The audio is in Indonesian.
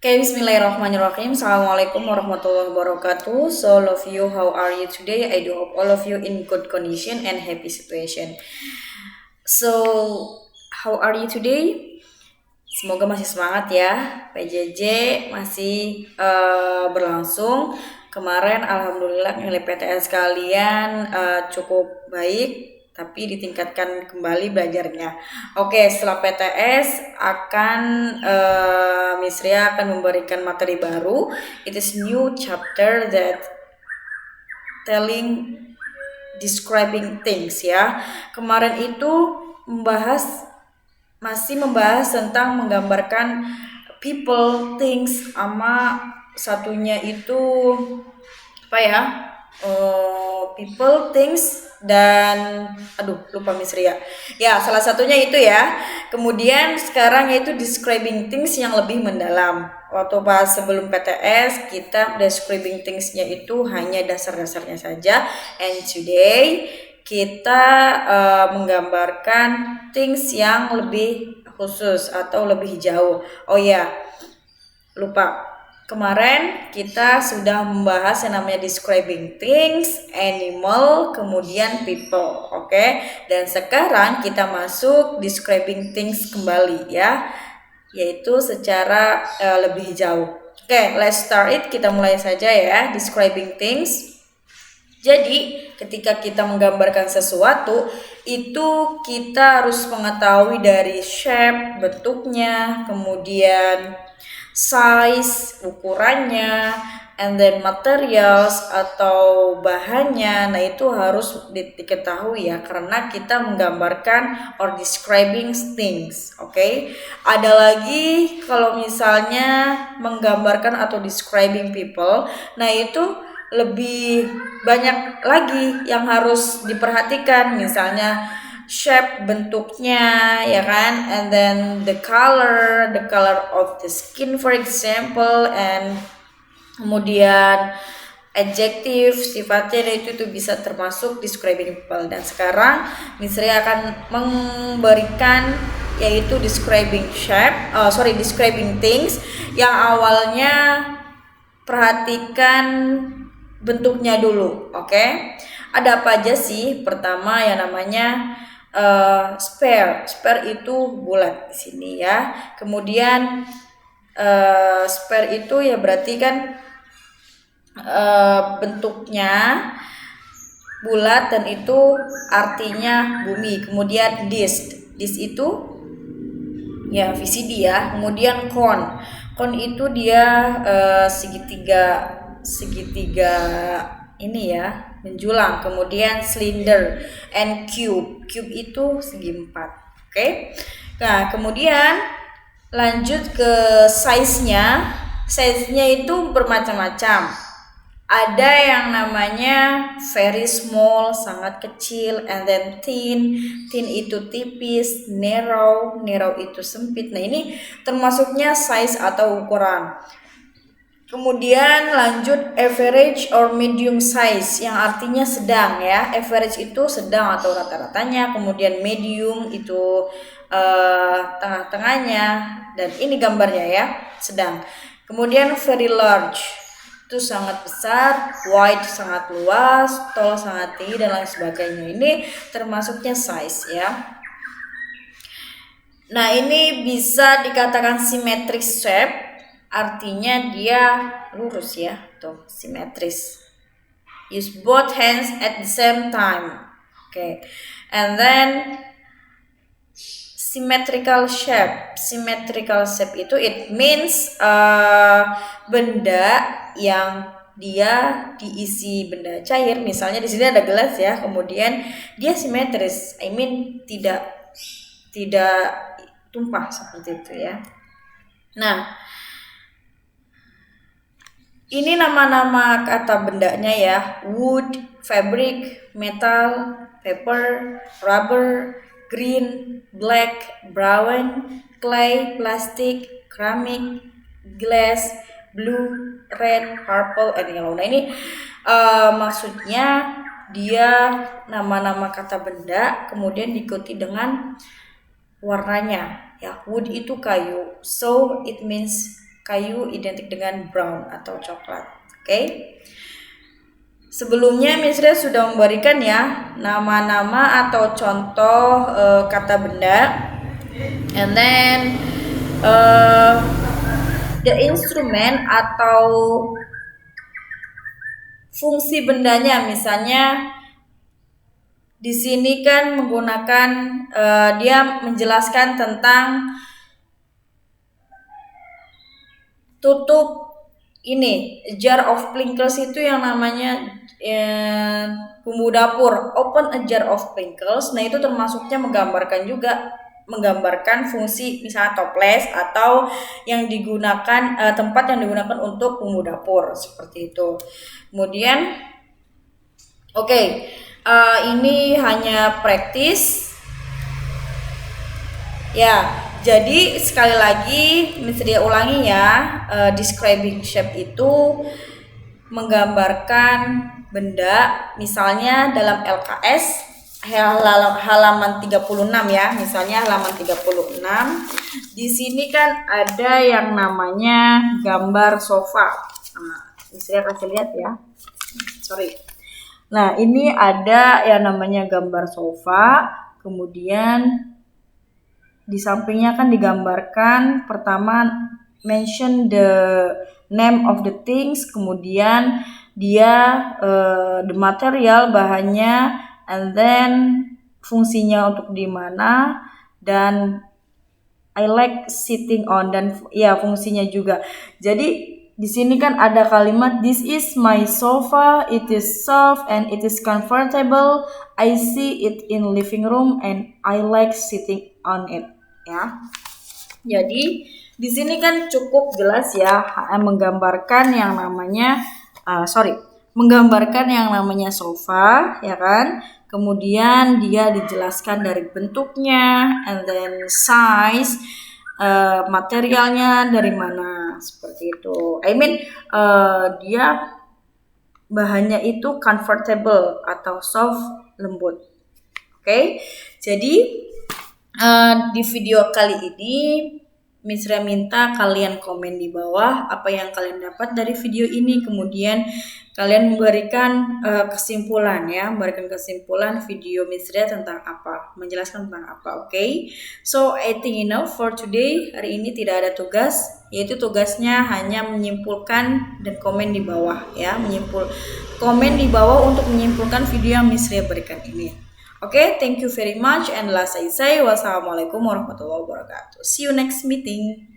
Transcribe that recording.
Okay, Bismillahirrahmanirrahim. Assalamualaikum warahmatullahi wabarakatuh. So, all of you, how are you today? I do hope all of you in good condition and happy situation. So, how are you today? Semoga masih semangat ya. PJJ masih berlangsung. Kemarin alhamdulillah nilai PTS kalian cukup baik, tapi ditingkatkan kembali belajarnya. Oke, setelah PTS akan Miss Ria akan memberikan materi baru. It is new chapter that telling describing things ya. Kemarin itu masih membahas tentang menggambarkan people, things, sama satunya itu apa ya? People, things, dan lupa Miss Ria. Ya, salah satunya itu ya. Kemudian sekarang yaitu describing things yang lebih mendalam. Waktu pas sebelum PTS kita describing things-nya itu hanya dasar-dasarnya saja. And today kita menggambarkan things yang lebih khusus atau lebih jauh. Oh ya, lupa. Kemarin kita sudah membahas yang namanya describing things, animal, kemudian people, oke? Dan sekarang kita masuk describing things kembali ya, yaitu secara lebih jauh. Oke, let's start it. Kita mulai saja ya, describing things. Jadi, ketika kita menggambarkan sesuatu, itu kita harus mengetahui dari shape, bentuknya, kemudian size, ukurannya, and then materials atau bahannya. Nah, itu harus diketahui ya, karena kita menggambarkan or describing things. Oke. Ada lagi kalau misalnya menggambarkan atau describing people, nah itu lebih banyak lagi yang harus diperhatikan, misalnya shape, bentuknya ya kan, and then the color of the skin for example, and kemudian adjective, sifatnya itu bisa termasuk describing people. Dan sekarang Miss Ria akan memberikan yaitu describing things yang awalnya perhatikan bentuknya dulu, oke? Ada apa aja sih? Pertama yang namanya sphere itu bulat di sini ya. Kemudian sphere itu ya berarti kan bentuknya bulat dan itu artinya bumi. Kemudian disk itu ya VCD ya. Kemudian cone itu dia segitiga ini ya, menjulang. Kemudian cylinder, and cube itu segi empat. Oke. Nah, kemudian lanjut ke size-nya itu bermacam-macam. Ada yang namanya very small, sangat kecil, and then thin itu tipis, narrow itu sempit. Nah, ini termasuknya size atau ukuran. Kemudian lanjut average or medium size yang artinya sedang ya. Average itu sedang atau rata-ratanya, kemudian medium itu tengah-tengahnya, dan ini gambarnya ya, sedang. Kemudian very large itu sangat besar, wide sangat luas, tall sangat tinggi, dan lain sebagainya. Ini termasuknya size ya. Nah, ini bisa dikatakan symmetric shape, artinya dia lurus ya, tuh symmetris. Use both hands at the same time. Okay. And then symmetrical shape itu it means benda yang dia diisi benda cair. Misalnya di sini ada gelas ya, kemudian dia simetris, I mean tidak tumpah seperti itu ya. Nah, ini nama-nama kata bendanya ya: wood, fabric, metal, paper, rubber, green, black, brown, clay, plastic, ceramic, glass, blue, red, purple, and yellow. Nah, ini maksudnya dia nama-nama kata benda kemudian diikuti dengan warnanya ya. Wood itu kayu, so it means kayu identik dengan brown atau coklat. Oke. Sebelumnya Miss Ria sudah memberikan ya nama-nama atau contoh kata benda, and then the instrument atau fungsi bendanya. Misalnya di sini kan menggunakan dia menjelaskan tentang tutup ini jar of Pringles itu yang namanya bumbu dapur, open a jar of Pringles. Nah itu termasuknya menggambarkan fungsi misalnya toples atau yang digunakan tempat yang digunakan untuk bumbu dapur seperti itu. Kemudian ini hanya praktis ya. Jadi sekali lagi Miss Ria ulangi ya, describing shape itu menggambarkan benda. Misalnya dalam LKS halaman 36 ya, misalnya halaman 36. Di sini kan ada yang namanya gambar sofa. Nah, Miss Ria kasih lihat ya. Nah, ini ada yang namanya gambar sofa, kemudian di sampingnya kan digambarkan pertama mention the name of the things, kemudian dia the material, bahannya, and then fungsinya untuk di mana, dan I like sitting on, dan ya fungsinya juga. Jadi di sini kan ada kalimat this is my sofa, it is soft and it is comfortable. I see it in living room and I like sitting on it. Ya. Jadi di sini kan cukup jelas ya menggambarkan yang namanya sofa ya kan. Kemudian dia dijelaskan dari bentuknya, and then size, materialnya dari mana, seperti itu. Dia bahannya itu comfortable atau soft, lembut. Oke. Jadi di video kali ini Miss Ria minta kalian komen di bawah apa yang kalian dapat dari video ini, kemudian kalian memberikan kesimpulan video Miss Ria tentang apa, menjelaskan tentang apa. Oke. So I think enough for today. Hari ini tidak ada tugas, yaitu tugasnya hanya menyimpulkan dan komen di bawah ya, komen di bawah untuk menyimpulkan video yang Miss Ria berikan ini. Okay, thank you very much, and last I say wassalamualaikum warahmatullahi wabarakatuh. See you next meeting.